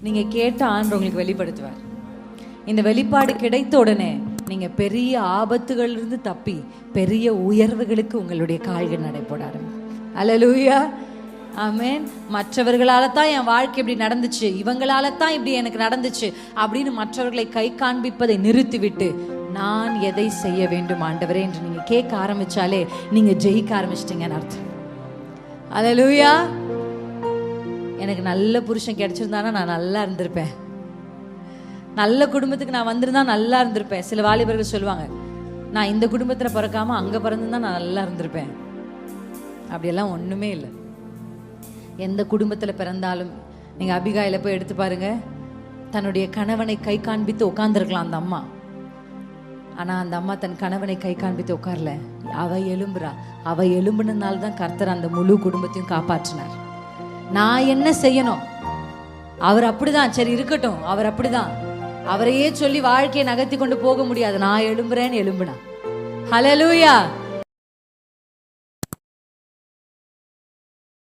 நீங்க கேட்ட ஆண்டவர் உங்களுக்கு வெளிப்படுத்துவார். இந்த வெளிப்பாடு கிடைத்த உடனே நீங்க பெரிய ஆபத்துகள் இருந்து தப்பி பெரிய உயர்வுகளுக்கு உங்களுடைய கால்கள் நடைபோட ஆரம்பிக்கும். அல்லேலூயா, ஆமென். மற்றவர்களால தான் என் வாழ்க்கை இப்படி நடந்துச்சு, இவங்களால தான் இப்படி எனக்கு நடந்துச்சு அப்படின்னு மற்றவர்களை கை காண்பிப்பதை நிறுத்திவிட்டு நான் எதை செய்ய வேண்டும் ஆண்டவரே என்று நீங்க கேட்க ஆரம்பிச்சாலே நீங்க ஜெயிக்க ஆரம்பிச்சிட்டீங்கன்னு அர்த்தம். அல்லேலூயா. எனக்கு நல்ல புருஷன் கிடைச்சிருந்தானா நான் நல்லா இருந்திருப்பேன், நல்ல குடும்பத்துக்கு நான் வந்திருந்தா நல்லா இருந்திருப்பேன். சில வாலிபர்கள் சொல்லுவாங்க, நான் இந்த குடும்பத்தில் பிறக்காம அங்கே பிறந்திருந்தா நான் நல்லா இருந்திருப்பேன். அப்படியெல்லாம் ஒன்றுமே இல்லை. எந்த குடும்பத்தில் பிறந்தாலும் நீங்கள் அபிகாயில போய் எடுத்து பாருங்க, தன்னுடைய கணவனை கை காண்பித்து உட்கார்ந்துருக்கலாம் அந்த அம்மா. ஆனால் அந்த அம்மா தன் கணவனை கை காண்பித்து உட்காரல. அவ எலும்புறா. அவ எலும்புனால தான் கர்த்தர் அந்த முழு குடும்பத்தையும் காப்பாற்றினார். நான் என்ன செய்யணும்? அவர் அப்படிதான், சரி இருக்கட்டும், அவர் அப்படிதான், அவரையே சொல்லி வாழ்க்கையை நகர்த்தி கொண்டு போக முடியாது. நான் எழும்புறேன்னு எழும்புனா. ஹல்லேலூயா.